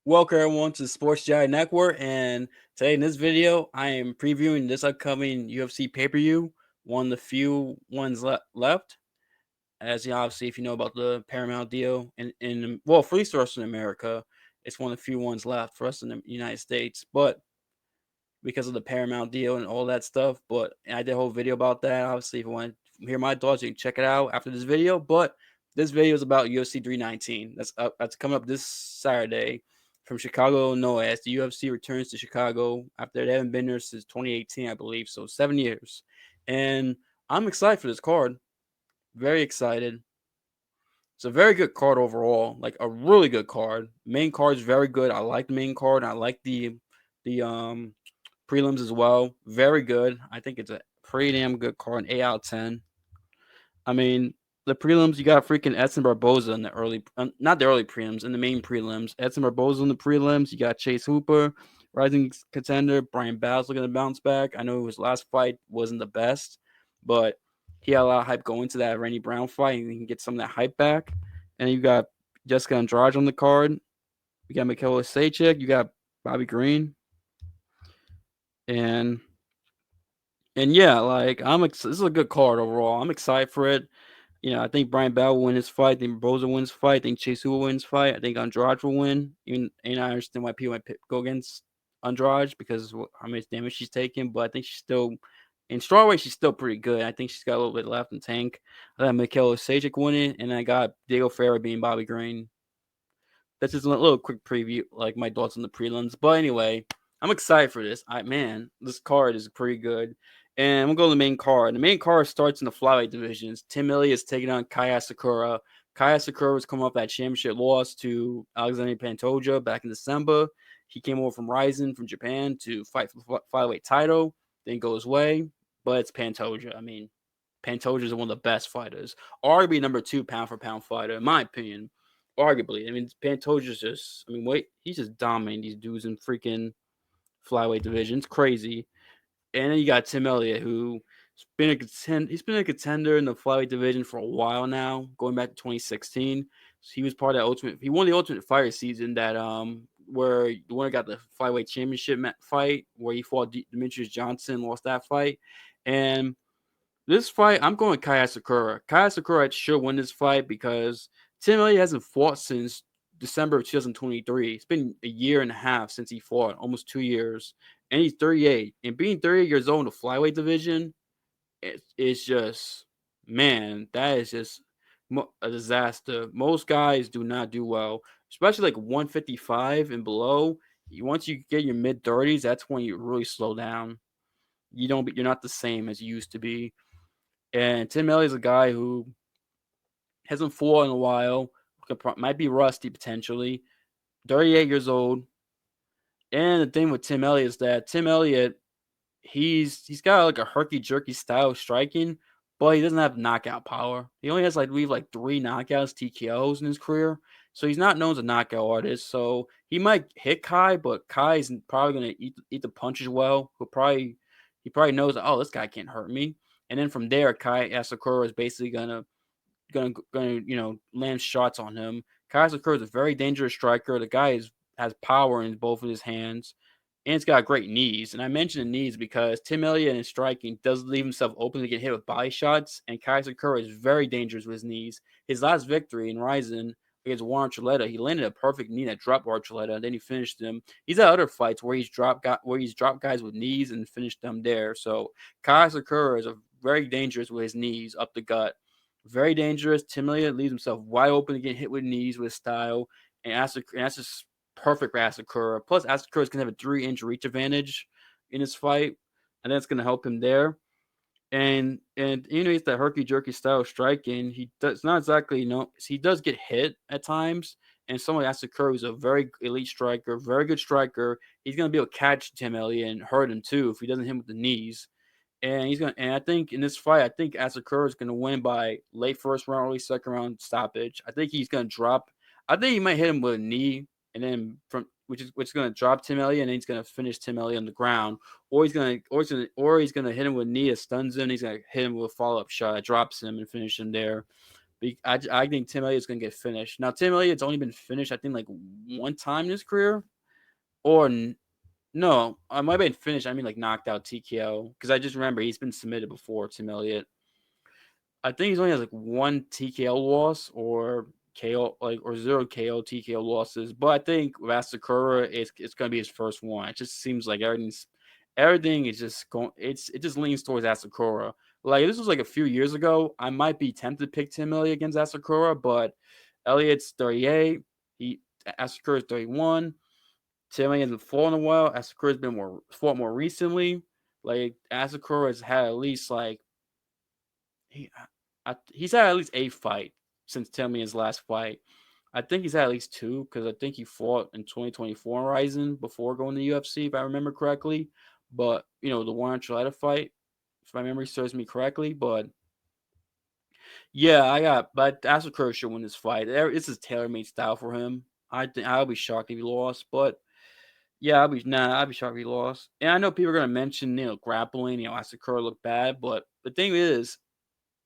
Welcome everyone to the Sports Jedi Network, and today in this video, I am previewing this upcoming UFC pay-per-view, one of the few ones left. As you know, obviously, if you know about the Paramount deal, well, for at least for us in America, it's one of the few ones left for us in the United States. But because of the Paramount deal and all that stuff, but I did a whole video about that. Obviously, if you want to hear my thoughts, you can check it out after this video. But this video is about UFC 319. That's coming up this Saturday from Chicago, Illinois, as the UFC returns to Chicago after they haven't been there since 2018, I believe. So 7 years. And I'm excited for this card. Very excited. It's a very good card overall, like a really good card. Main card is very good. I like the main card. I like the prelims as well. Very good. I think it's a pretty damn good card. An 8 out of 10. I mean, the prelims, you got freaking Edson Barboza in the early, not the early prelims, in the main prelims. Edson Barboza in the prelims. You got Chase Hooper, rising contender. Brian Bow's looking to bounce back. I know his last fight wasn't the best, but he had a lot of hype going to that Randy Brown fight, and he can get some of that hype back. And you got Jessica Andrade on the card. You got Michaela Sajcik. You got Bobby Green. And yeah, like this is a good card overall. I'm excited for it. I think Brian Bell will win his fight. I think Barboza wins fight. I think Chase will win his fight. I think Andrade will win. And I understand why people might go against Andrade because of how much damage she's taken. But I think she's still in strawweight. She's still pretty good. I think she's got a little bit left in tank. I got Michaela Sajcik winning, and I got Diego Ferreira being Bobby Green. That's just a little quick preview, like my thoughts on the prelims. But anyway, I'm excited for this. This card is pretty good. And we'll go to the main card. The main card starts in the flyweight divisions. Tim Elliott is taking on Kai Asakura. Kai Asakura was coming off that championship loss to Alexander Pantoja back in December. He came over from Ryzen from Japan to fight for the flyweight title. Didn't go his way, but it's Pantoja. I mean, Pantoja is one of the best fighters. Arguably number 2 pound for pound fighter, in my opinion. Arguably. I mean, Pantoja's just, he's just dominating these dudes in freaking flyweight division. It's crazy. And then you got Tim Elliott, who's been a contender in the flyweight division for a while now, going back to 2016. So he was part of that he won the Ultimate Fighter season that where the winner got the flyweight championship fight where he fought Demetrius Johnson, lost that fight. And this fight, I'm going Kai Asakura. Kai Asakura should win this fight because Tim Elliott hasn't fought since December of 2023. It's been a year and a half since he fought, almost 2 years. And he's 38. And being 38 years old in the flyweight division, it's just, man, that is just a disaster. Most guys do not do well, especially like 155 and below. Once you get your mid 30s, that's when you really slow down. You're not the same as you used to be. And Tim Elliott's a guy who hasn't fought in a while, might be rusty potentially, 38 years old. And the thing with Tim Elliott is that Tim Elliott, he's got like a herky-jerky style of striking, but he doesn't have knockout power. He only has like 3 knockouts, TKOs in his career. So he's not known as a knockout artist. So he might hit Kai, but Kai is probably going to eat the punches well. He probably knows, oh, this guy can't hurt me. And then from there, Kai Asakura is basically gonna land shots on him. Kai Asakura is a very dangerous striker. The guy has power in both of his hands, and it's got great knees. And I mentioned the knees because Tim Elliott in striking does leave himself open to get hit with body shots, and Kai Asakura is very dangerous with his knees. His last victory in Ryzen against Warren Archuleta, he landed a perfect knee that dropped Archuleta, and then he finished him. He's had other fights where he's dropped guys with knees and finished them there. So Kai Asakura is very dangerous with his knees up the gut. Very dangerous. Tim Elliott leaves himself wide open to get hit with knees with style, and that's just perfect for Asakura. Plus, Asakura is going to have a 3-inch reach advantage in his fight, and that's going to help him there. And he's that herky-jerky style of striking. He does not exactly, he does get hit at times, and someone like Asakura is a very elite striker, very good striker. He's going to be able to catch Tim Elliott and hurt him too if he doesn't hit him with the knees. And I think in this fight, I think Asakura is gonna win by late first round, early second round stoppage. I think he's gonna drop. I think he might hit him with a knee, and then from which is gonna drop Tim Elliott, and then he's gonna finish Tim Elliott on the ground, or he's gonna hit him with a knee that stuns him. He's gonna hit him with a follow up shot that drops him and finish him there. I think Tim Elliott's gonna get finished. Now Tim Elliott's only been finished, I think, like one time in his career, or no, I might have been finished. I mean, like knocked out TKO because I just remember he's been submitted before. Tim Elliott. I think he's only has like one TKO loss or KO like or zero KO TKO losses. But I think with Asakura, it's gonna be his first one. It just seems like everything is just going. It just leans towards Asakura. Like if this was like a few years ago, I might be tempted to pick Tim Elliott against Asakura, but Elliott's 38. He Asakura's 31. Timmy hasn't fought in a while. Asakura's been fought more recently. Like Asakura has had at least like he he's had at least a fight since Timmy's last fight. I think he's had at least two because I think he fought in 2024 in Ryzen before going to UFC, if I remember correctly. But the Warren Chaletta fight, if my memory serves me correctly. But yeah, but Asakura should win this fight. This is tailor made style for him. I'll be shocked if he lost, but yeah, I'd be shocked if he lost. And I know people are gonna mention, grappling, Asakura looked bad, but the thing is,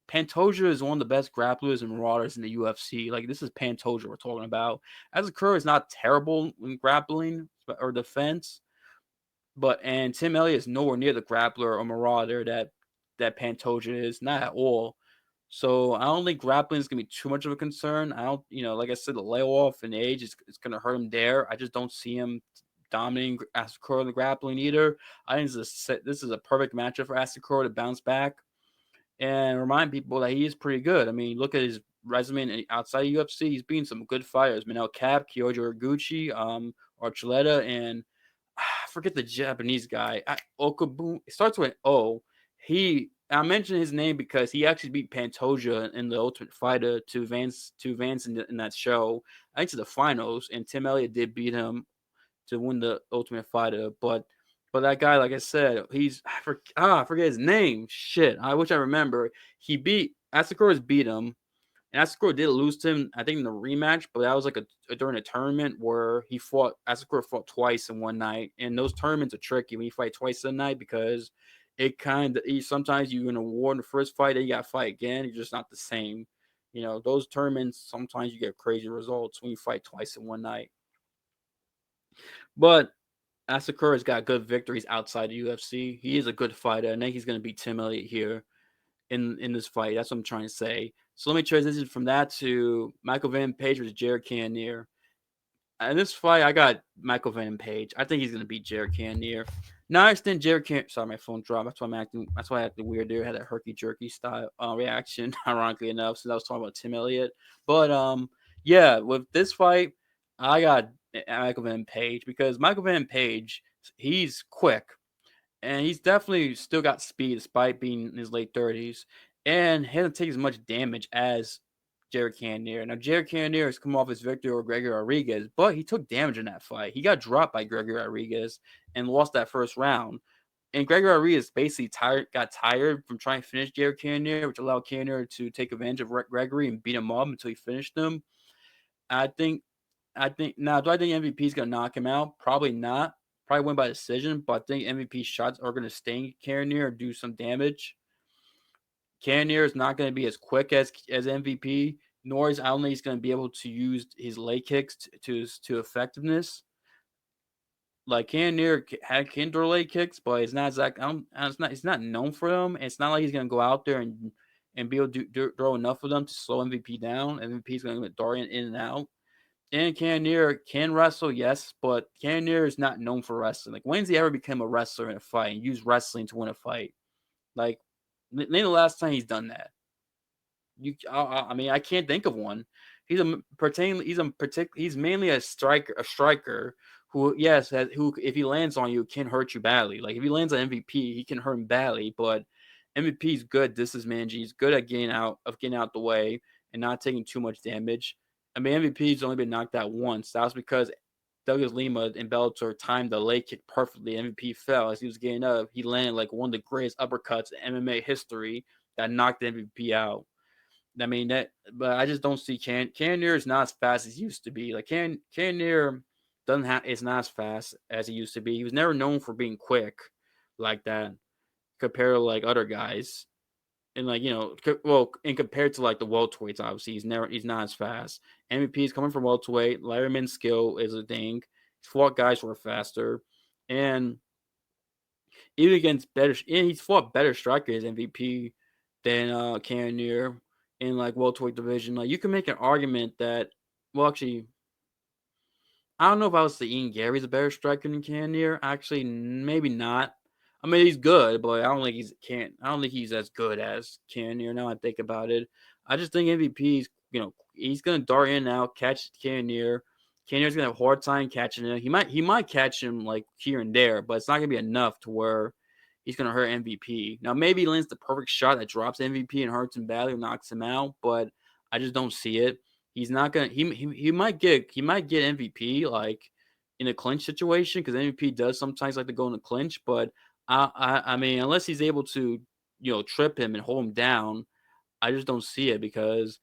Pantoja is one of the best grapplers and marauders in the UFC. Like this is Pantoja we're talking about. Asakura is not terrible in grappling or defense, and Tim Elliott is nowhere near the grappler or marauder that Pantoja is, not at all. So I don't think grappling is gonna be too much of a concern. I don't, like I said, the layoff and age is gonna hurt him there. I just don't see him dominating Asakura in the grappling either. I think this is a perfect matchup for Asakura to bounce back and remind people that he is pretty good. I mean, look at his resume outside of UFC. He's beaten some good fighters: Manel Cap, Kyoji Iguchi, Archuleta, and I forget the Japanese guy. Okabu. It starts with O. I mentioned his name because he actually beat Pantoja in the Ultimate Fighter to advance in that show. I think to the finals, and Tim Elliott did beat him to win the Ultimate Fighter. But that guy, like I said, I forget his name. Shit, I wish I remember. He beat Asakura's beat him, and Asakura did lose to him, I think, in the rematch, but that was like during a tournament where Asakura fought twice in one night. And those tournaments are tricky when you fight twice in a night because sometimes you're going to war in the first fight, then you got to fight again. You're just not the same. Those tournaments, sometimes you get crazy results when you fight twice in one night. But Asakura's got good victories outside the UFC. He is a good fighter. I think he's going to beat Tim Elliott here in this fight. That's what I'm trying to say. So let me transition from that to Michael Van Page versus Jared Cannonier. In this fight, I got Michael Van Page. I think he's gonna beat Jared Cannonier. Now I understand Jared Cannonier. Sorry, my phone dropped. That's why I'm acting. That's why I acted weird there. I had that herky jerky style reaction. Ironically enough, since I was talking about Tim Elliott. But yeah, with this fight, I got Michael Van Page because Michael Van Page, he's quick and he's definitely still got speed despite being in his late 30s, and he doesn't take as much damage as Jared Cannonier. Now, Jared Cannonier has come off his victory over Gregory Rodriguez, but he took damage in that fight. He got dropped by Gregory Rodriguez and lost that first round. And Gregory Rodriguez basically got tired from trying to finish Jared Cannonier, which allowed Cannonier to take advantage of Gregory and beat him up until he finished him. I think now, do I think MVP is going to knock him out? Probably not. Probably win by decision, but I think MVP shots are going to sting Cannonier and do some damage. Cannonier is not going to be as quick as MVP, nor is I don't think he's going to be able to use his leg kicks to effectiveness. Like Cannonier can throw leg kicks, but it's not exact. He's not known for them. It's not like he's going to go out there and be able to throw enough of them to slow MVP down. MVP is going to get Dorian in and out. And Cannonier can wrestle, yes, but Cannonier is not known for wrestling. Like, when's he ever become a wrestler in a fight and use wrestling to win a fight? Like, name the last time he's done that. I mean, I can't think of one. He's mainly a striker who, yes, who if he lands on you can hurt you badly. Like if he lands on MVP, he can hurt him badly. But MVP is good distance managing. He's good at getting out the way and not taking too much damage. I mean, MVP's only been knocked out once. That was because Douglas Lima and Bellator timed the leg kick perfectly. MVP fell as he was getting up. He landed like one of the greatest uppercuts in MMA history that knocked the MVP out. I mean that, but I just don't see Cannonier is not as fast as he used to be. Like Cannonier doesn't have is not as fast as he used to be. He was never known for being quick like that compared to like other guys. And like and compared to like the welterweights, obviously he's not as fast. MVP is coming from welterweight. Letterman's skill is a thing. He's fought guys who are faster, and even against better, and he's fought better strikers MVP than Cannonier in like welterweight division. Like you can make an argument that, well, actually, I don't know if I was to Ian Gary's a better striker than Cannonier. Actually, maybe not. I mean, he's good, but I don't think he's as good as Cannonier. Now I think about it, I just think MVP's he's gonna dart in and out, catch Cannonier. Cannonier's gonna have a hard time catching him. He might catch him like here and there, but it's not gonna be enough to where he's gonna hurt MVP. Now maybe he lands the perfect shot that drops MVP and hurts him badly or knocks him out, but I just don't see it. He's not gonna. He might get MVP like in a clinch situation because MVP does sometimes like to go in the clinch. But I mean, unless he's able to trip him and hold him down, I just don't see it because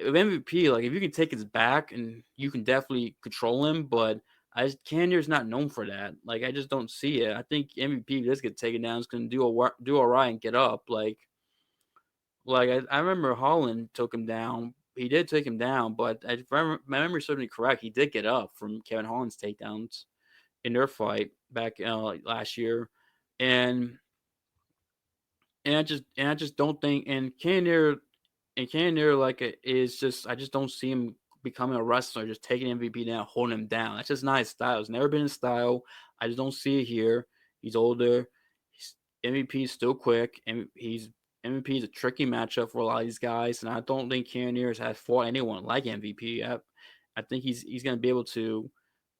with MVP, like if you can take his back and you can definitely control him, but Cannonier's not known for that. Like I just don't see it. I think MVP just get taken down is gonna do all right and get up. I remember Holland took him down. He did take him down, but if my memory serves me correct, he did get up from Kevin Holland's takedowns in their fight back last year, and and I just don't think Cannonier is just I just don't see him becoming a wrestler, just taking MVP down, holding him down. That's just not his style. It's never been his style. I just don't see it here. He's older. He's, MVP is still quick, and MVP is a tricky matchup for a lot of these guys, and I don't think Cannonier has fought anyone like MVP. I think he's going to be able to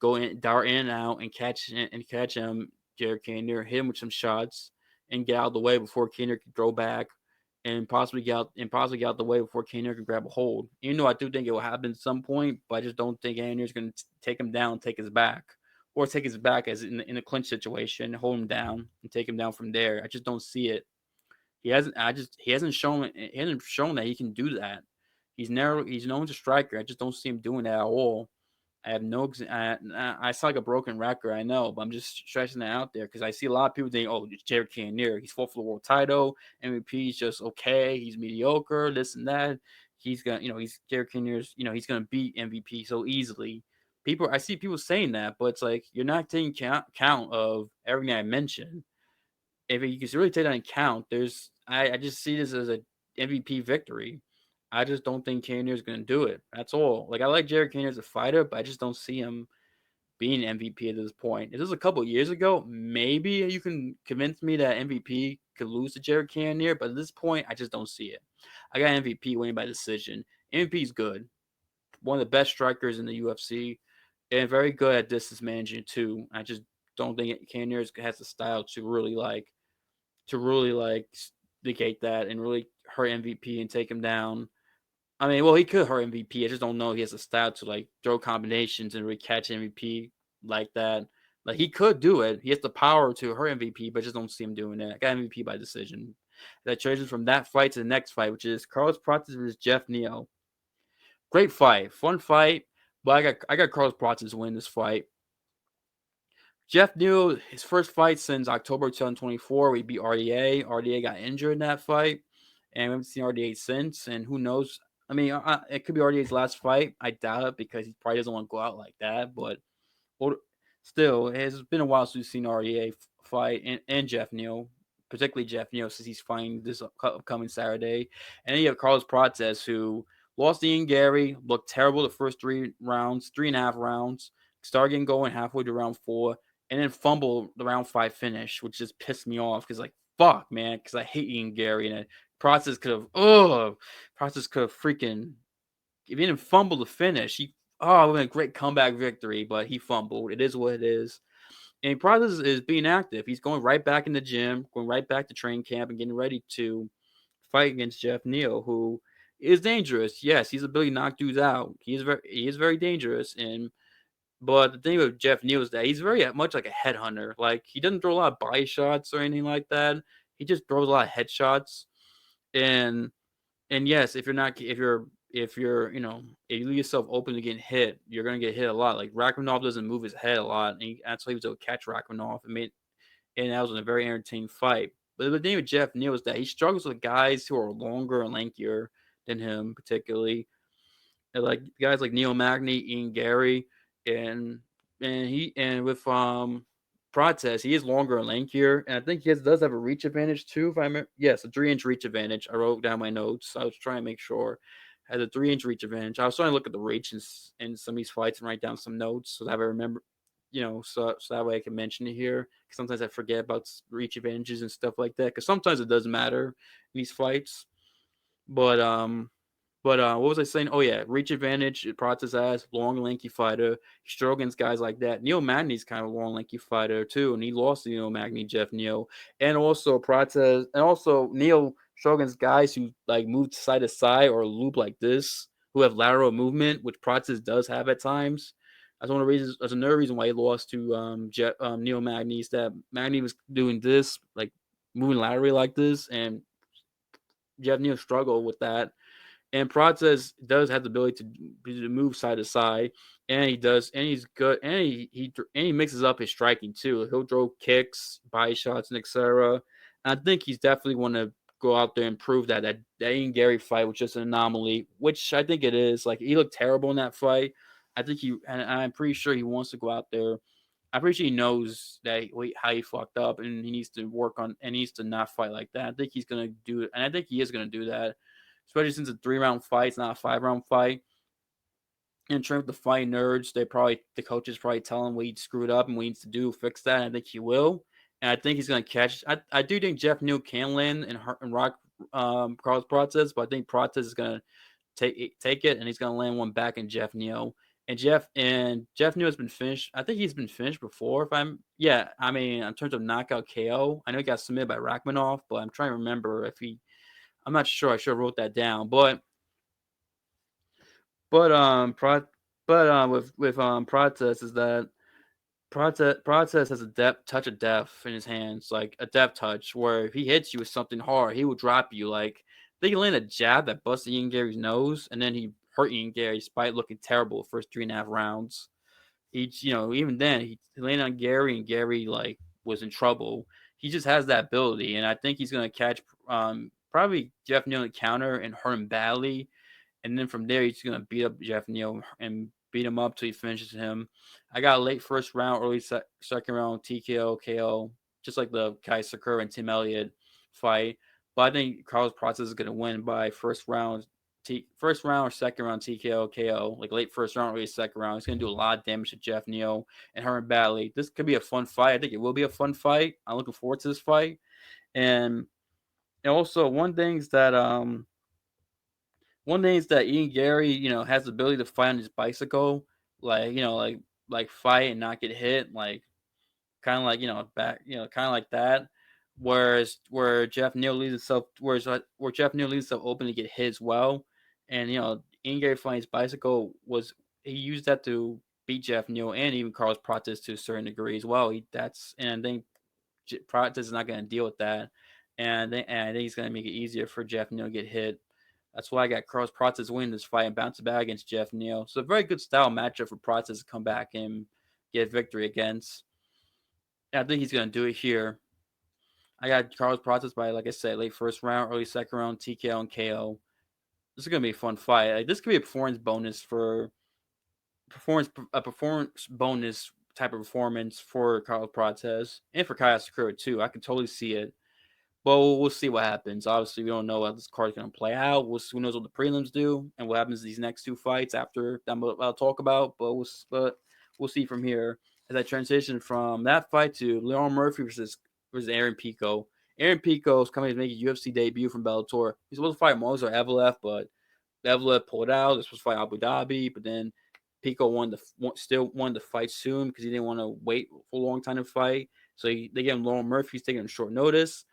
go in, dart in and out, and catch him, Jared Cannonier, hit him with some shots, and get out of the way before Cannonier can throw back and possibly get out the way before Cannonier can grab a hold. Even though I do think it will happen at some point, but I just don't think Cannonier is going to take him down, take his back, or take his back as in a clinch situation, hold him down and take him down from there. I just don't see it. He hasn't shown that he can do that. He's known as a striker. I just don't see him doing that at all. I have no. I sound like a broken record, I know, but I'm just stressing that out there because I see a lot of people think, "Oh, it's Jared Cannonier. He's fought for the world title. MVP is just okay. He's mediocre. This and that. He's Jared Cannonier's. He's gonna beat MVP so easily." I see people saying that, but it's like you're not taking count of everything I mentioned. If you can really take that into account, I just see this as a MVP victory. I just don't think Cannonier is going to do it. That's all. Like I like Jared Cannonier as a fighter, but I just don't see him being MVP at this point. If this was a couple years ago, maybe you can convince me that MVP could lose to Jared Cannonier, but at this point, I just don't see it. I got MVP winning by decision. MVP is good, one of the best strikers in the UFC, and very good at distance managing too. I just don't think Cannonier has the style to really negate that and really hurt MVP and take him down. I mean, well, he could hurt MVP. I just don't know he has a style to like throw combinations and really catch MVP like that. Like he could do it. He has the power to hurt MVP, but I just don't see him doing that. I got MVP by decision. That changes from that fight to the next fight, which is Carlos Prates versus Jeff Neal. Great fight, fun fight, but I got Carlos Prates win this fight. Jeff Neal, his first fight since October 2024, we beat RDA. RDA got injured in that fight, and we haven't seen RDA since. And who knows? I mean, it could be RDA's last fight. I doubt it because he probably doesn't want to go out like that. But still, it's been a while since we've seen RDA fight and Jeff Neal, particularly Jeff Neal, since he's fighting this upcoming Saturday. And then you have Carlos Prates, who lost to Ian Gary, looked terrible the first 3.5 rounds, started getting going halfway to round 4, and then fumbled the round 5 finish, which just pissed me off because, like, fuck, man, because I hate Ian Gary. And Prates could have freaking, if he didn't fumble the finish, it would have been a great comeback victory, but he fumbled. It is what it is. And Prates is being active. He's going right back in the gym, going right back to training camp and getting ready to fight against Jeff Neal, who is dangerous. Yes, he's ability to knock dudes out. He is very dangerous, and But the thing with Jeff Neal is that he's very much like a headhunter. Like he doesn't throw a lot of body shots or anything like that. He just throws a lot of headshots. And yes, if you're if you leave yourself open to getting hit, you're gonna get hit a lot. Like Rachmanov doesn't move his head a lot, and that's why he was able to catch Rachmanov and that was a very entertaining fight. But the thing with Jeff Neal is that he struggles with guys who are longer and lankier than him, particularly like guys like Neil Magny, Ian Gary, and with Prates, he is longer and lankier, and I think does have a reach advantage too. If I remember, yes, a 3-inch reach advantage. I wrote down my notes. I was trying to make sure has a 3-inch reach advantage. I was trying to look at the reach in some of these fights and write down some notes so that I remember, so that way I can mention it here. Because sometimes I forget about reach advantages and stuff like that. Because sometimes it doesn't matter in these fights, but what was I saying? Oh yeah, reach advantage. Prates has long, lanky fighter. He struggled against guys like that. Neil Magny's kind of a long, lanky fighter too, and he lost to Neil Magny, Jeff Neal, and also Prates, and also Neil struggled against guys who like move side to side or loop like this, who have lateral movement, which Prates does have at times. That's one of the reasons. That's another reason why he lost to Neil Magny. Is that Magny was doing this, like moving laterally like this, and Jeff Neal struggled with that. And Prates does have the ability to move side to side, and he does, and he's good, and he mixes up his striking too. He'll throw kicks, body shots, and etc. And I think he's definitely want to go out there and prove that Ian Gary fight was just an anomaly, which I think it is. Like he looked terrible in that fight. I think and I'm pretty sure he wants to go out there. I'm pretty sure he knows how he fucked up, and he needs to work on and needs to not fight like that. I think he's gonna do it, and I think he is gonna do that, especially since it's a 3-round fight, it's not a 5-round fight. In terms of the fight nerds, the coaches probably tell him what he screwed up and what he needs to do, fix that. And I think he will, and I think he's gonna catch. I do think Jeff Neal can land and rock Carlos Prates, but I think Prates is gonna take it, and he's gonna land one back in Jeff Neal. And Jeff Neal has been finished. I think he's been finished before. If I'm yeah, I mean in terms of knockout KO, I know he got submitted by Rachmanov, but I'm trying to remember if he. I'm not sure. I should have wrote that down, but Prates is that Prates has a depth touch of depth in his hands, like a depth touch, where if he hits you with something hard, he will drop you. Like they can land a jab that busted Ian Gary's nose, and then he hurt Ian Gary despite looking terrible the first 3.5 rounds. Even then he landed on Gary, and Gary like was in trouble. He just has that ability, and I think he's gonna catch probably Jeff Neal in the counter and hurt him badly, and then from there he's gonna beat up Jeff Neal and beat him up till he finishes him. I got a late first round, early second round TKO KO, just like the Kai Sakura and Tim Elliott fight. But I think Carlos Prates is gonna win by first round or second round TKO KO, like late first round, early second round. He's gonna do a lot of damage to Jeff Neal and hurt him badly. This could be a fun fight. I think it will be a fun fight. I'm looking forward to this fight. And also one thing is that Ian Gary, has the ability to fight on his bicycle, like fight and not get hit, like kind of like back, kind of like that. Where Jeff Neal leaves himself open to get hit as well, and Ian Gary fighting his bicycle he used that to beat Jeff Neal and even Carlos Prates to a certain degree as well. And I think Prates is not going to deal with that, and I think he's going to make it easier for Jeff Neal to get hit. That's why I got Carlos Prates win this fight and bounce back against Jeff Neal. So a very good style matchup for Prates to come back and get victory against. And I think he's going to do it here. I got Carlos Prates by, like I said, late first round, early second round, TKO and KO. This is going to be a fun fight. Like, this could be a performance bonus type of performance for Carlos Prates and for Kai Asakura too. I can totally see it. But we'll see what happens. Obviously, we don't know how this card's going to play out. Who knows what the prelims do and what happens in these next two fights after that I'll talk about. But we'll see from here as I transition from that fight to Leon Murphy versus Aaron Pico. Aaron Pico is coming to make a UFC debut from Bellator. He's supposed to fight Mozer Evloev, but Evloev pulled out. He was supposed to fight Abu Dhabi, but then Pico still wanted to fight soon because he didn't want to wait for a long time to fight. So they gave him Lauren Murphy. He's taking a short notice.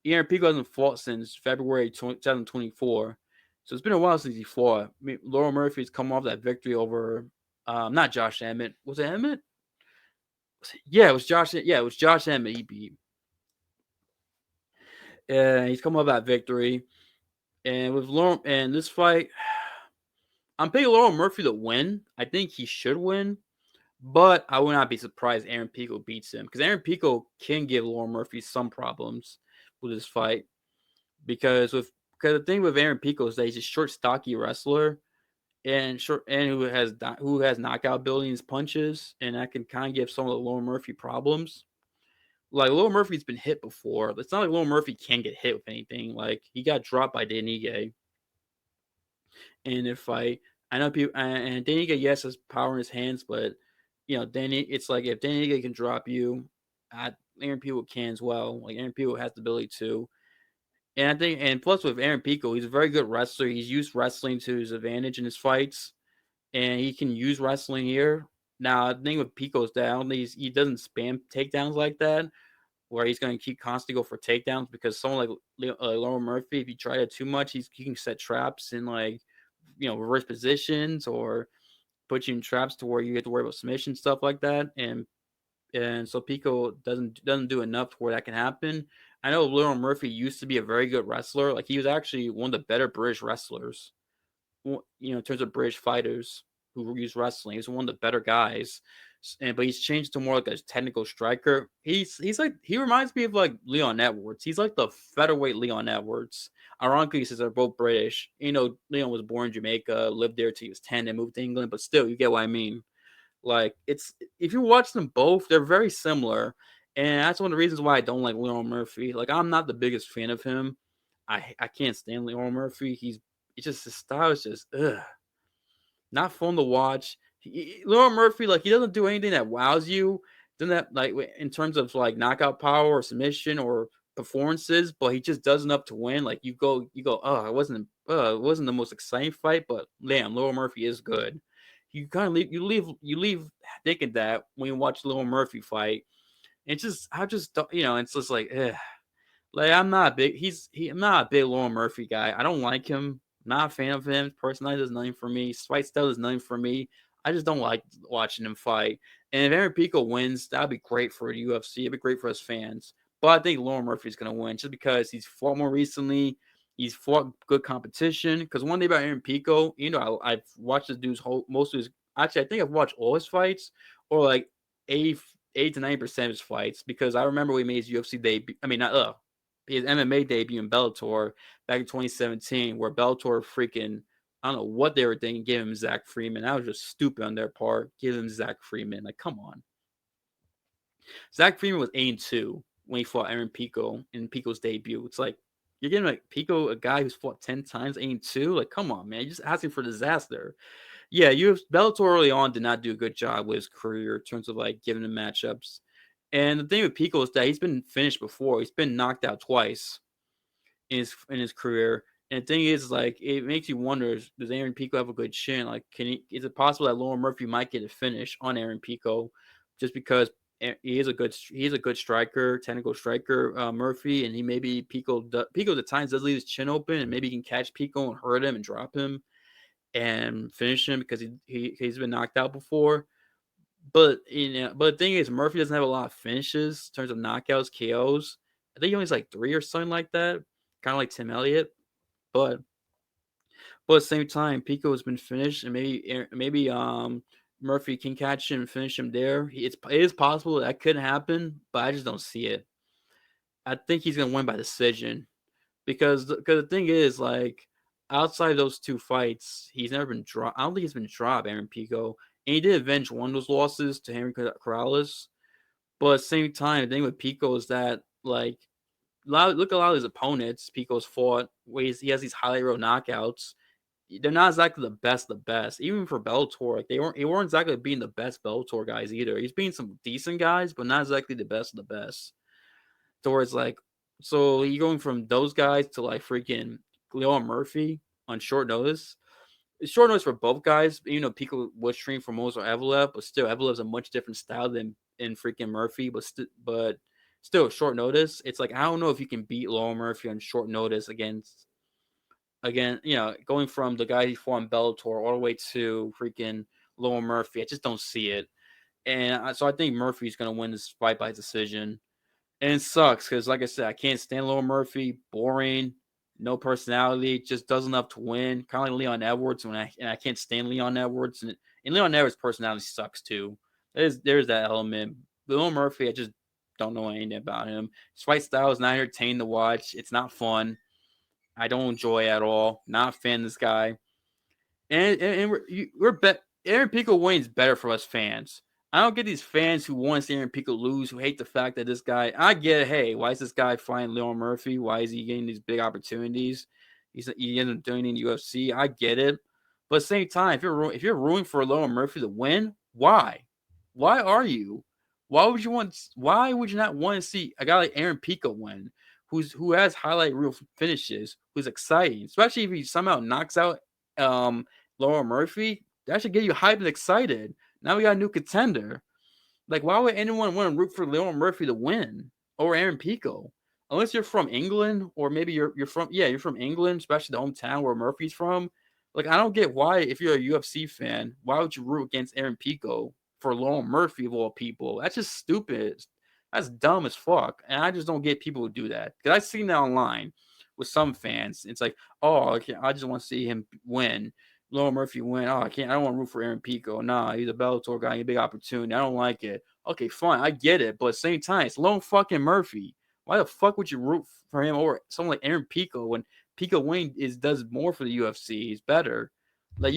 Aaron Pico hasn't fought since February 2024. So it's been a while since he fought. I mean, Laurel Murphy's come off that victory over Not Josh Emmett. Was it Emmett? Yeah, it was Josh. Yeah, it was Josh Emmett. He beat. And he's come up that victory. And with Lauren and this fight, I'm picking Lauren Murphy to win. I think he should win, but I would not be surprised Aaron Pico beats him because Aaron Pico can give Lauren Murphy some problems with this fight. Because the thing with Aaron Pico is that he's a short, stocky wrestler and who has knockout ability in his punches, and that can kind of give some of the Lauren Murphy problems. Like Lauren Murphy's been hit before. It's not like Lauren Murphy can get hit with anything. Like he got dropped by Danige in a fight. I know people and Danige, yes, has power in his hands, but Danny, it's like if Danige can drop you, Aaron Pico can as well. Like Aaron Pico has the ability to. And I think, and plus with Aaron Pico, he's a very good wrestler. He's used wrestling to his advantage in his fights, and he can use wrestling here. Now, the thing with Pico is that I don't think he doesn't spam takedowns like that, where he's going to keep constantly go for takedowns because someone like Lauren Murphy, if you try it too much, he can set traps in like reverse positions or put you in traps to where you have to worry about submission stuff like that, and so Pico doesn't do enough to where that can happen. I know Lauren Murphy used to be a very good wrestler. Like he was actually one of the better British wrestlers. In terms of British fighters who use wrestling, he's one of the better guys. But he's changed to more like a technical striker. He's like he reminds me of like Leon Edwards. He's like the featherweight Leon Edwards. Ironically, since they're both British, Leon was born in Jamaica, lived there till he was 10, and moved to England. But still, you get what I mean. Like it's if you watch them both, they're very similar, and that's one of the reasons why I don't like Leon Murphy. Like I'm not the biggest fan of him. I can't stand Leon Murphy. It's just his style is just not fun to watch. Leon Murphy, like he doesn't do anything that wows you. Doesn't that like in terms of like knockout power or submission or performances, but he just does enough to win. Like you go. Oh, it wasn't the most exciting fight, but damn, Leon Murphy is good. You kind of you leave thinking that when you watch Leon Murphy fight. It's just I just don't, it's just like like I'm not a big I'm not a big Lauren Murphy guy. I don't like him. Not a fan of him. Personality does nothing for me. Fight style does nothing for me. I just don't like watching him fight. And if Aaron Pico wins, that'd be great for the UFC. It'd be great for us fans. But I think Lauren Murphy's gonna win just because he's fought more recently. He's fought good competition. Because one thing about Aaron Pico, I've watched this dude's most of his. Actually, I think I've watched all his fights, or like 80 to 90% of his fights. Because I remember we made his UFC debut. I mean, not his MMA debut in Bellator back in 2017, where Bellator freaking, I don't know what they were thinking, giving him Zach Freeman. That was just stupid on their part. Give him Zach Freeman. Like, come on. Zach Freeman was 8-2 when he fought Aaron Pico in Pico's debut. It's like, you're getting like Pico, a guy who's fought 10 times, 8-2. Like, come on, man. You're just asking for disaster. Yeah, Bellator early on did not do a good job with his career in terms of like giving him matchups. And the thing with Pico is that he's been finished before. He's been knocked out twice in his career. And the thing is, like, it makes you wonder: does Aaron Pico have a good chin? Like, is it possible that Lauren Murphy might get a finish on Aaron Pico, just because he's a good striker, technical striker, Murphy, and he maybe Pico at times does leave his chin open, and maybe he can catch Pico and hurt him and drop him and finish him because he's been knocked out before. But but the thing is, Murphy doesn't have a lot of finishes in terms of knockouts, KOs. I think he only has like 3 or something like that, kind of like Tim Elliott. But at the same time, Pico has been finished, and maybe Murphy can catch him and finish him there. It is possible that could happen, but I just don't see it. I think he's gonna win by decision because the thing is, like, outside those 2 fights, he's never been dropped. I don't think he's been dropped, Aaron Pico, and he did avenge one of those losses to Henry Corrales. But at the same time, the thing with Pico is that, like, look at a lot of his opponents Pico's fought, where he has these highlight reel knockouts. They're not exactly the best. Even for Bellator, like they weren't exactly being the best Bellator guys either. He's being some decent guys, but not exactly the best of the best. So it's like, so you're going from those guys to like freaking Leon Murphy on short notice. It's short notice for both guys. Pico was trained for Moser Evelev, but still Evelev's a much different style than in freaking Murphy. But still short notice. It's like I don't know if you can beat Leon Murphy on short notice going from the guy he fought in Bellator all the way to freaking Lauren Murphy. I just don't see it. And so I think Murphy's going to win this fight by decision. And it sucks because, like I said, I can't stand Lauren Murphy. Boring, no personality, just does enough to win. Kind of like Leon Edwards, and I can't stand Leon Edwards. And Leon Edwards' personality sucks too. There's that element. Lauren Murphy, I just don't know anything about him. His fight style is not entertaining to watch. It's not fun. I don't enjoy it at all. Not a fan of this guy. And we're bet Aaron Pico wins better for us fans. I don't get these fans who want to see Aaron Pico lose, who hate the fact that this guy. I get it. Hey, why is this guy fighting Leon Murphy? Why is he getting these big opportunities? He ends up doing it in UFC. I get it, but at the same time, if you're rooting for Leon Murphy to win, why? Why are you? Why would you not want to see a guy like Aaron Pico win? Who has highlight reel finishes? Who's exciting, especially if he somehow knocks out Lauren Murphy, that should get you hyped and excited. Now we got a new contender. Like, why would anyone want to root for Lauren Murphy to win or Aaron Pico? Unless you're from England, or maybe you're from England, especially the hometown where Murphy's from. Like, I don't get why, if you're a UFC fan, why would you root against Aaron Pico for Lauren Murphy of all people? That's just stupid. That's dumb as fuck. And I just don't get people who do that. Because I've seen that online with some fans. It's like, oh, okay, I just want to see him win. Lauren Murphy win. Oh, I can't. I don't want to root for Aaron Pico. Nah, he's a Bellator guy. A big opportunity. I don't like it. Okay, fine. I get it. But at the same time, it's Lauren fucking Murphy. Why the fuck would you root for him or someone like Aaron Pico when Pico Wayne does more for the UFC? He's better. Like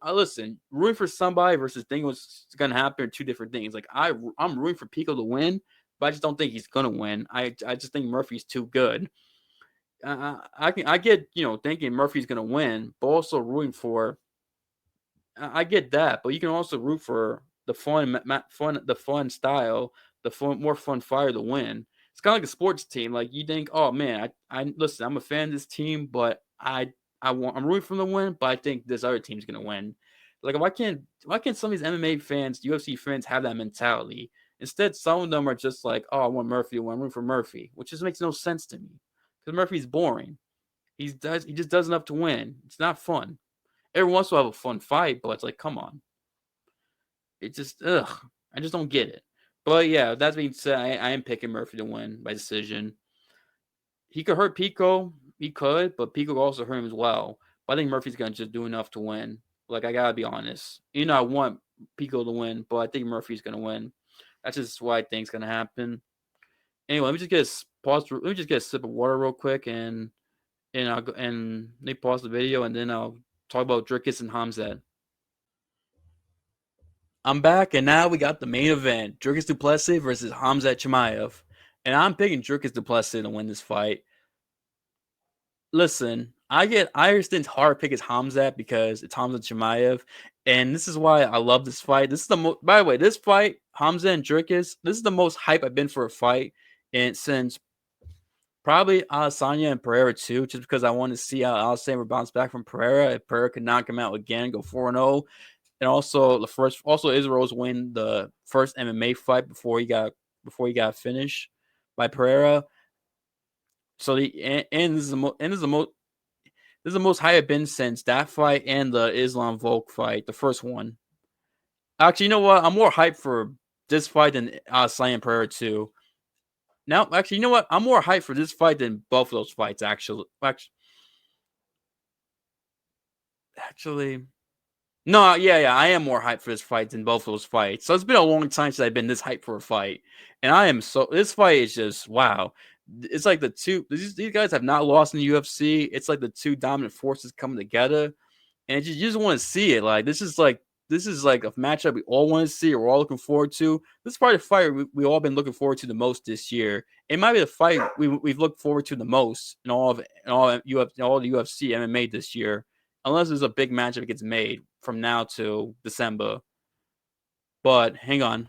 listen, rooting for somebody versus thinking what's gonna happen are two different things. Like I'm rooting for Pico to win, but I just don't think he's gonna win. I just think Murphy's too good. I get thinking Murphy's gonna win, but also rooting for. I get that, but you can also root for the fun style, more fun fire to win. It's kind of like a sports team. Like you think, oh man, I listen. I'm a fan of this team, but I'm rooting for them to win, but I think this other team's gonna win. Like why can't some of these MMA fans, UFC fans, have that mentality? Instead, some of them are just like, oh, I want Murphy to win. I'm rooting for Murphy, which just makes no sense to me because Murphy's boring. He just does enough to win. It's not fun. Every once in a while have a fun fight, but it's like, come on. It just, ugh. I just don't get it. But yeah, that being said, I am picking Murphy to win by decision. He could hurt Pico. He could, but Pico could also hurt him as well. But I think Murphy's going to just do enough to win. Like, I got to be honest. I want Pico to win, but I think Murphy's going to win. That's just what I think is going to happen. Anyway, let me just get Let me just get a sip of water real quick, and they pause the video, and then I'll talk about Dricus and Khamzat. I'm back, and now we got the main event: Dricus Du Plessis versus Khamzat Chimaev. And I'm picking Dricus Du Plessis to win this fight. Listen, I understand it's hard to pick as Khamzat because it's Khamzat Chimaev, and this is why I love this fight. This is by the way, this fight, Khamzat and Dricus, this is the most hype I've been for a fight, and since probably Adesanya and Pereira too, just because I want to see how Adesanya bounce back from Pereira. If Pereira could knock him out again, go 4-0. And also Israel's win the first MMA fight before he got finished by Pereira. So this is the most high I've been since that fight and the Islam Volk fight, the first one. Actually, you know what? I'm more hyped for this fight than Adesanya and Pereira too. Now, actually, you know what? I'm more hyped for this fight than both of those fights. Actually, no, yeah, I am more hyped for this fight than both of those fights. So it's been a long time since I've been this hyped for a fight, and I am so. This fight is just wow. It's like these guys have not lost in the UFC. It's like the two dominant forces coming together, and you just want to see it. Like this is like a matchup we all want to see. Or we're all looking forward to. This is probably the fight we all been looking forward to the most this year. It might be the fight we've looked forward to the most in all the UFC MMA this year, unless there's a big matchup that gets made from now to December. But hang on,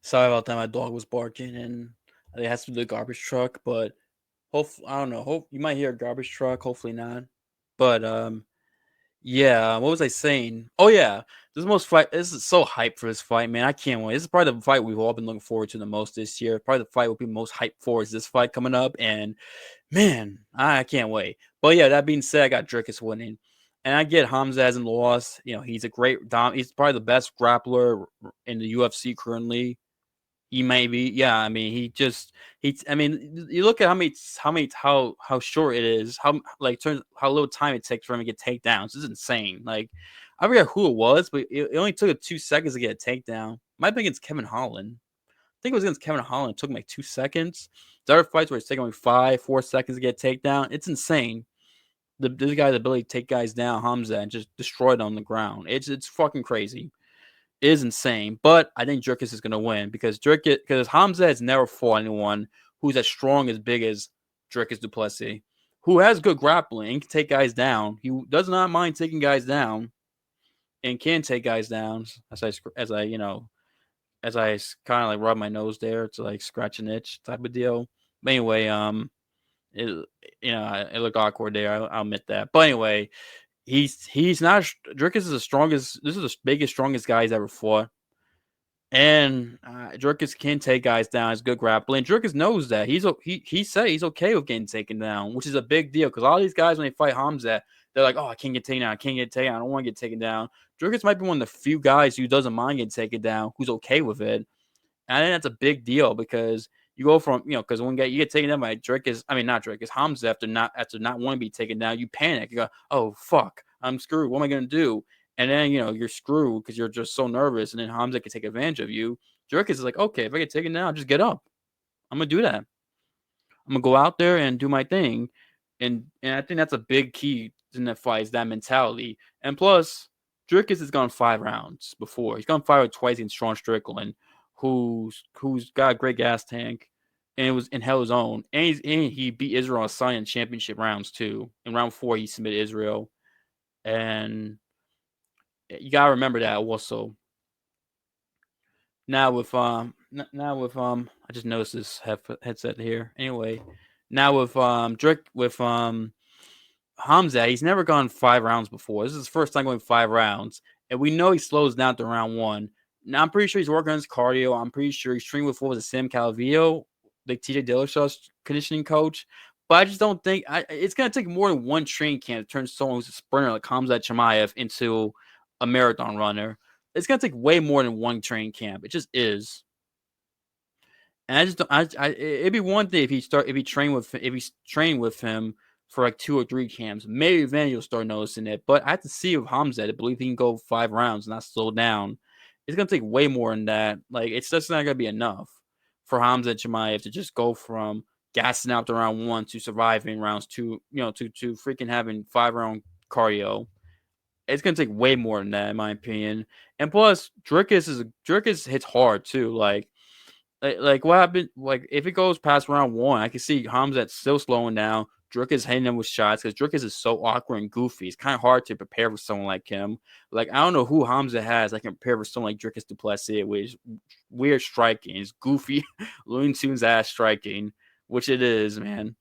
sorry about that. My dog was barking, and it has to do the garbage truck. But I don't know. Hope you might hear a garbage truck. Hopefully not. But yeah. What was I saying? Oh yeah, This is so hyped for this fight, man. I can't wait. This is probably the fight we've all been looking forward to the most this year. Probably the fight we'll be most hyped for is this fight coming up, and man, I can't wait. But yeah, that being said, I got Dricus winning, And I get Khamzat hasn't lost. He's a great he's probably the best grappler in the UFC currently. He may be, yeah. I mean, I mean, you look at how short it is, how little time it takes for him to get takedowns. It's insane. Like, I forget who it was, but it only took 2 seconds to get a takedown. Might be against Kevin Holland. I think it was against Kevin Holland. It took him like 2 seconds. There are fights where it's taking like 5, 4 seconds to get a takedown. It's insane. This guy's ability to take guys down, Khamzat, and just destroy them on the ground. It's fucking crazy. It is insane. But I think Dricus is gonna win because Khamzat has never fought anyone who's as strong as big as Dricus Du Plessis, who has good grappling and can take guys down. He does not mind taking guys down and can take guys down. As I kind of like rub my nose there to like scratch an itch type of deal. But anyway, it it looked awkward there. I'll admit that. But anyway, he's not. Dricus is the strongest. This is the biggest, strongest guy he's ever fought. And Dricus can take guys down. He's good grappling. Dricus knows that. He said he's okay with getting taken down, which is a big deal because all these guys when they fight Khamzat, they're like, "Oh, I can't get taken down. I can't get taken down. I don't want to get taken down." Dricus might be one of the few guys who doesn't mind getting taken down, who's okay with it. And I think that's a big deal because you go from because when you get taken down by Dricus, I mean not Dricus, Khamzat after not wanting to be taken down, you panic. You go, "Oh fuck, I'm screwed. What am I gonna do?" And then you're screwed because you're just so nervous. And then Khamzat can take advantage of you. Dricus is like, "Okay, if I get taken down, I'll just get up. I'm gonna do that. I'm gonna go out there and do my thing." And I think that's a big key in that fight is that mentality. And plus, Dricus has gone 5 rounds before. He's gone 5 twice against Sean Strickland, who's got a great gas tank and it was in hell's own. And he beat Israel Asanya in championship rounds too. In round 4, he submitted Israel. And you gotta remember that also. Now with I just noticed this headset here. Anyway, now with Khamzat, he's never gone 5 rounds before. This is his first time going 5 rounds, and we know he slows down to round 1. Now I'm pretty sure he's working on his cardio. I'm pretty sure he's training with what was it, Sam Calvillo, the TJ Dillashaw's conditioning coach. But I just don't think it's gonna take more than one training camp to turn someone who's a sprinter like Khamzat Chimaev into a marathon runner. It's gonna take way more than one training camp. It just is. And I just don't. It'd be one thing if he trained with him for like 2 or 3 camps. Maybe then you'll start noticing it. But I have to see with Khamzat. I believe he can go 5 rounds and not slow down. It's gonna take way more than that. Like it's just not gonna be enough for Khamzat Chimaev to just go from gassing out to round 1 to surviving rounds 2. To freaking having 5-round cardio. It's gonna take way more than that, in my opinion. And plus, Dricus hits hard too. Like what happened? Like if it goes past round 1, I can see Khamzat still slowing down. Dricus hitting him with shots because Dricus is so awkward and goofy. It's kind of hard to prepare for someone like him. Like I don't know who Khamzat has that can prepare for someone like Dricus Du Plessis, which is weird striking. It's goofy, Looney Tunes ass striking, which it is, man.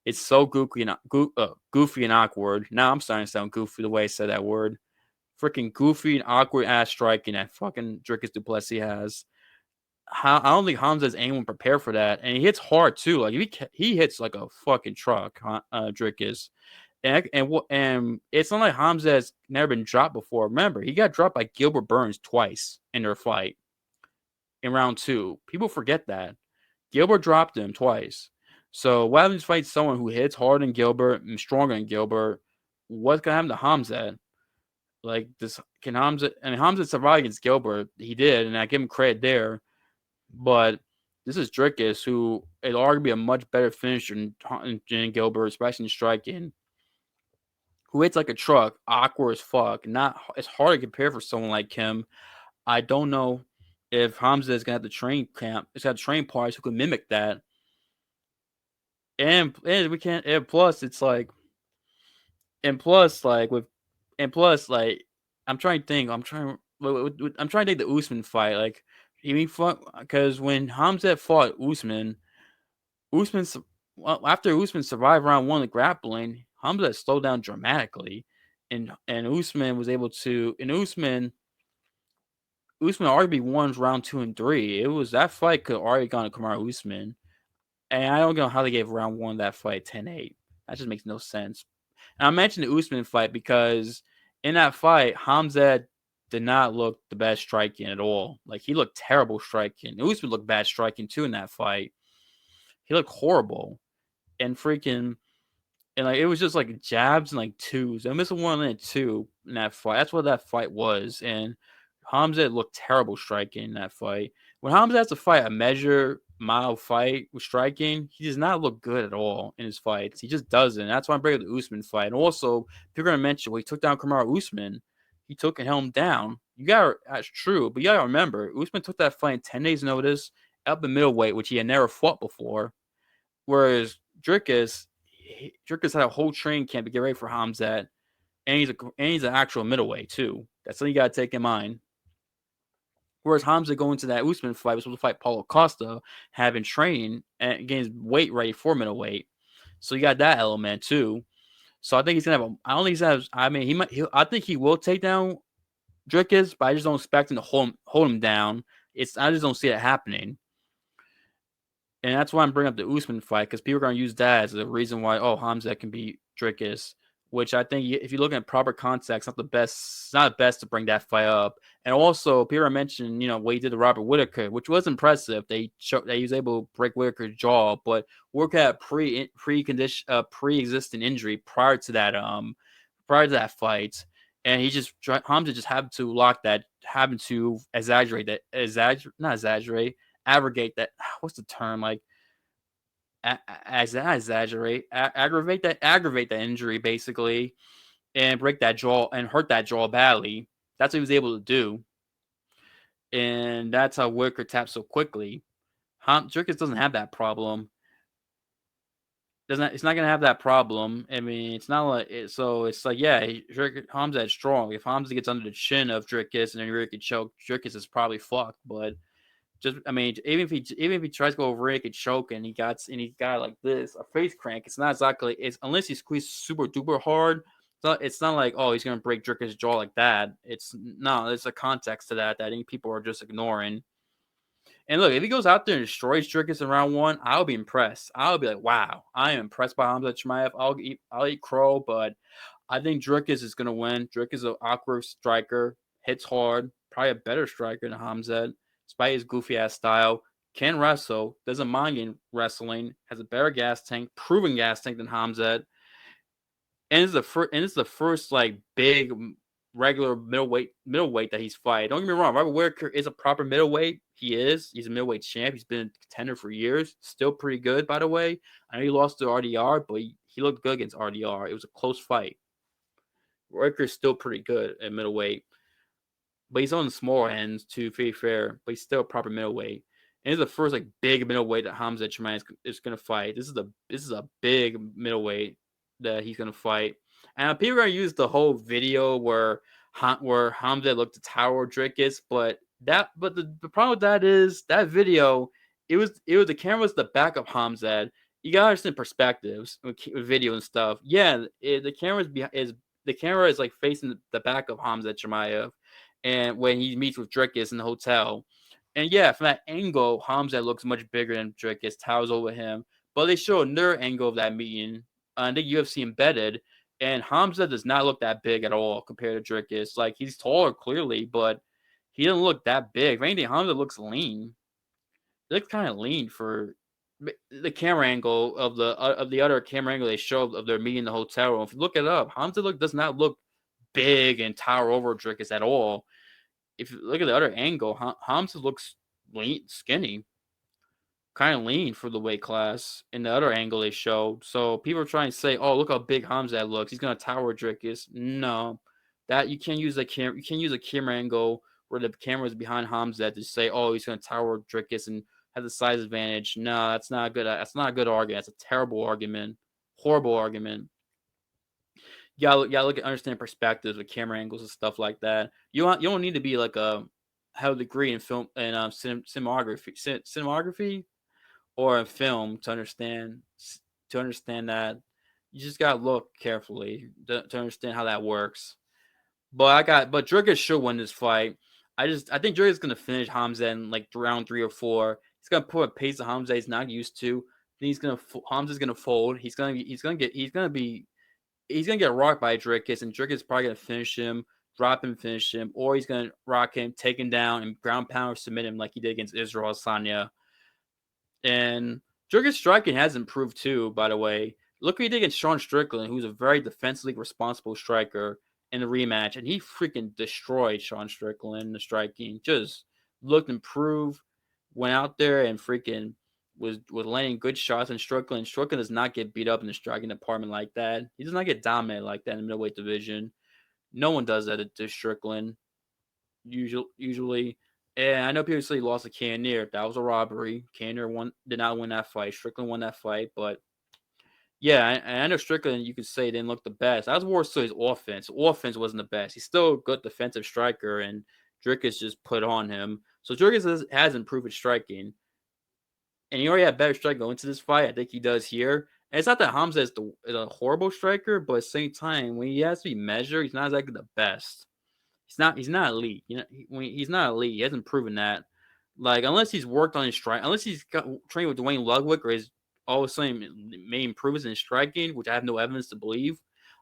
It's so goofy and awkward. Now I'm starting to sound goofy the way I said that word. Freaking goofy and awkward ass striking that fucking Dricus Du Plessis has. I don't think Hamza's anyone prepared for that, and he hits hard too. Like he hits like a fucking truck. Dricus, and it's not like Khamzat has never been dropped before. Remember, he got dropped by Gilbert Burns twice in their fight in round 2. People forget that Gilbert dropped him twice. So why don't you fight someone who hits harder than Gilbert and stronger than Gilbert? What's gonna happen to Khamzat? Like this, can Khamzat? I mean, Khamzat survived against Gilbert. He did, and I give him credit there. But this is Dricus, who is arguably a much better finisher than Gilbert, especially in striking. Who hits like a truck, awkward as fuck. It's hard to compare for someone like him. I don't know if Khamzat is gonna have to train camp. It's got to train parties who can mimic that. And we can't. And plus, it's like, and plus, like with, and plus, like, I'm trying to think. I'm trying to think the Usman fight. Like, you mean because when Khamzat fought Usman, after Usman survived round 1 of grappling, Khamzat slowed down dramatically, and Usman was able to. And Usman already won round 2 and 3. It was that fight could already gone to Kamaru Usman. And I don't know how they gave round 1 that fight 10-8. That just makes no sense. And I mentioned the Usman fight because in that fight, Khamzat did not look the best striking at all. Like, he looked terrible striking. Usman looked bad striking too in that fight. He looked horrible. And freaking, and like, it was just like jabs and like twos. I missed one and two in that fight. That's what that fight was. And Khamzat looked terrible striking in that fight. When Khamzat has to fight a measure mile fight with striking, he does not look good at all in his fights. He just doesn't. That's why I'm bringing up the Usman fight. And also, if you're going to mention, when he took down Kamaru Usman, he took and held him down. That's true, but you got to remember, Usman took that fight in 10 days' notice up in middleweight, which he had never fought before. Whereas Dricus had a whole training camp to get ready for Khamzat, and he's an actual middleweight too. That's something you got to take in mind. Whereas Khamzat going to that Usman fight was supposed to fight Paulo Costa, having training and getting his weight ready for middleweight. So you got that element too. So I think he's gonna have. I don't think he's have. I mean, he might. I think he will take down Dricus, but I just don't expect him to hold him down. I just don't see it happening. And that's why I'm bringing up the Usman fight, because people are going to use that as a reason why, Khamzat can beat Dricus, which I think if you look at proper context, not the best to bring that fight up. And also, people mentioned, what he did to Robert Whittaker, which was impressive. They showed that he was able to break Whittaker's jaw, but Whittaker had pre-existing injury prior to that fight. And Khamzat just happened to aggravate that. What's the term? Like, aggravate that injury basically, and break that jaw and hurt that jaw badly. That's what he was able to do, and that's how Whittaker tapped so quickly. Dricus doesn't have that problem. It's not gonna have that problem. I mean, it's not like it. So it's like, yeah, Khamzat's strong. If Khamzat gets under the chin of Dricus and then really could choke, Dricus is probably fucked. But even if he tries to go over it, could choke, and he got like this, a face crank. It's not exactly. It's unless he squeezes super duper hard. It's not like, he's gonna break Dricus' jaw like that. There's a context to that I think people are just ignoring. And look, if he goes out there and destroys Dricus in round one, I'll be impressed. I'll be like, wow, I am impressed by Khamzat Chimaev. I'll eat crow, but I think Dricus is gonna win. Dricus is an awkward striker, hits hard, probably a better striker than Khamzat, despite his goofy ass style. Can wrestle, doesn't mind wrestling, has a better gas tank, proven gas tank than Khamzat. And it's the first like big regular middleweight that he's fighting. Don't get me wrong, Robert Whittaker is a proper middleweight. He's a middleweight champ. He's been a contender for years. Still pretty good, by the way. I know he lost to RDR, but he looked good against RDR. It was a close fight. Whittaker's still pretty good at middleweight, but he's on the smaller ends to be fair. But he's still a proper middleweight. And it's the first like big middleweight that Khamzat Chimaev is going to fight. This is a big middleweight that he's going to fight. And people are going to use the whole video where Khamzat looked to tower Dricus, but the problem with that is that video, it was the camera's the back of Khamzat. You got to understand perspectives with video and stuff. Yeah, the camera is like facing the back of Khamzat Chimaev, and when he meets with Dricus in the hotel. And yeah, from that angle, Khamzat looks much bigger than Dricus, towers over him. But they show another angle of that meeting. I think UFC embedded, and Khamzat does not look that big at all compared to Dricus. Like, he's taller clearly, but he doesn't look that big. If anything, Khamzat looks lean. He looks kind of lean for the camera angle of the other camera angle they showed of their meeting in the hotel room. If you look it up, Khamzat does not look big and tower over Dricus at all. If you look at the other angle, Khamzat looks lean, skinny, kind of lean for the weight class in the other angle they showed. So people are trying to say, "Oh, look how big Khamzat looks. He's gonna tower Dricus." No, that you can't use a camera. You can't use a camera angle where the camera is behind Khamzat to say, "Oh, he's gonna tower Dricus and have the size advantage." No, that's not good. That's not a good argument. That's a terrible argument. Horrible argument. You gotta look at understand perspectives with camera angles and stuff like that. You don't need to be like have a degree in film and cinematography or in film to understand that. You just gotta look carefully to understand how that works. But Dricus should win this fight. I think Dricus is gonna finish Khamzat in like round 3 or 4. He's gonna put a pace that Khamzat is not used to. Then Khamzat's gonna fold. He's gonna be he's gonna get rocked by Dricus, and Dricus is probably gonna finish him, drop him, finish him, or he's gonna rock him, take him down, and ground pound or submit him like he did against Israel Adesanya. And Dricus striking has improved too, by the way. Look what he did against Sean Strickland, who's a very defensively responsible striker in the rematch, and he freaking destroyed Sean Strickland in the striking. Just looked improved, went out there and freaking was landing good shots. And Strickland does not get beat up in the striking department like that. He does not get dominated like that in the middleweight division. No one does that to Strickland usually. And I know people say he lost to Cannonier. That was a robbery. Cannonier did not win that fight. Strickland won that fight, but yeah, I know Strickland, you could say, didn't look the best. That was more so his offense. Offense wasn't the best. He's still a good defensive striker, and Dricus just put on him. So Dricus has improved his striking, and he already had better strike going into this fight. I think he does here. And it's not that Khamzat is a horrible striker, but at the same time, when he has to be measured, he's not exactly the best. He's not elite. You know, he's not elite. He hasn't proven that. Like, unless he's worked on his strike, unless he's trained with Dwayne Ludwig or his all of a sudden made improvements in striking, which I have no evidence to believe.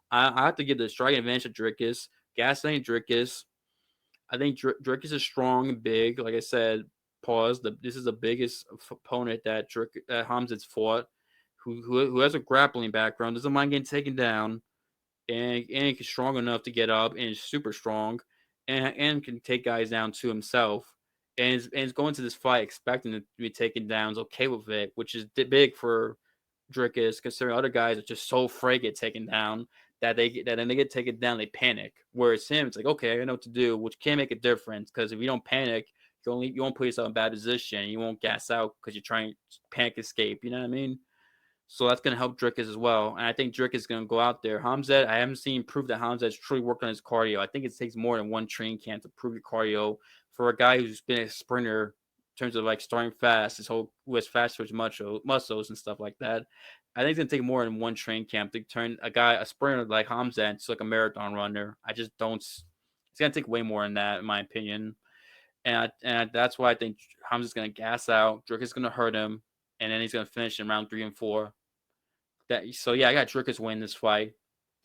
I have to give the striking advantage to Dricus. Gaslighting Dricus. I think Dricus is strong and big. Like I said, pause. This is the biggest opponent that Khamzat's fought, who has a grappling background, doesn't mind getting taken down, and is strong enough to get up, and is super strong, and can take guys down to himself. And is going to this fight expecting to be taken down, is okay with it, which is big for Dricus, considering other guys are just so afraid to get taken down that when they get taken down, they panic. Whereas him, it's like, okay, I know what to do, which can make a difference, because if you don't panic, you won't put yourself in a bad position. You won't gas out because you're trying to panic escape. You know what I mean? So that's going to help Dricus as well. And I think Dricus is going to go out there. Khamzat, I haven't seen proof that Khamzat's truly worked on his cardio. I think it takes more than one training camp to prove your cardio for a guy who's been a sprinter in terms of like starting fast, who has fast twitch muscles and stuff like that. I think it's going to take more than one training camp to turn a sprinter like Khamzat into like a marathon runner. I just don't. It's going to take way more than that, in my opinion. And that's why I think Khamzat's going to gas out. Dricus is going to hurt him, and then he's going to finish in round 3 and 4. So yeah, I got Dricus win this fight.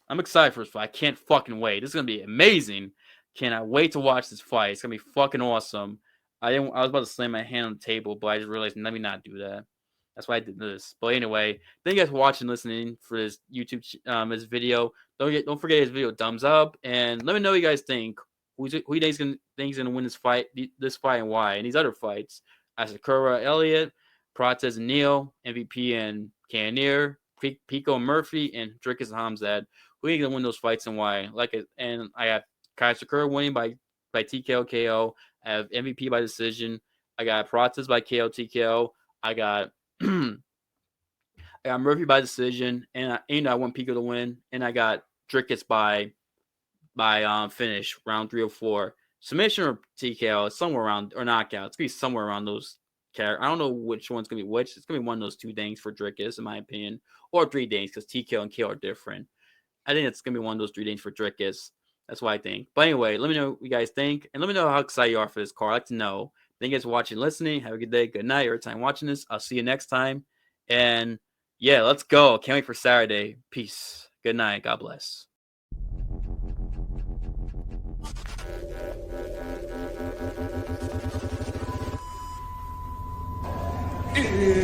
I'm excited for this fight. I can't fucking wait. This is gonna be amazing. Cannot wait to watch this fight. It's gonna be fucking awesome. I was about to slam my hand on the table, but I just realized let me not do that. That's why I did this. But anyway, thank you guys for watching, listening for this YouTube this video. Don't forget his video thumbs up, and let me know what you guys think. Who you think is gonna win this fight and why, and these other fights. Asakura, Elliott, Prates and Neal, MVP and Cannonier, Pico and Murphy, and Dricus and Khamzat. Who are you gonna win those fights and why? And I got Asakura winning by TKO KO. I have MVP by decision. I got Prates by KO TKO. I got Murphy by decision, and I want Pico to win, and I got Dricus by finish round 3 or 4. Submission or TKO, somewhere around, or knockout. It's gonna be somewhere around those. I don't know which one's gonna be which. It's gonna be one of those 2 things for Dricus, in my opinion, or 3 things because TKO and KO are different. I think it's gonna be one of those 3 things for Dricus. That's what I think. But anyway, let me know what you guys think, and let me know how excited you are for this card. I'd like to know. Thank you guys for watching, listening. Have a good day, good night, every time watching this. I'll see you next time. And yeah, let's go. Can't wait for Saturday. Peace. Good night. God bless. Yeah.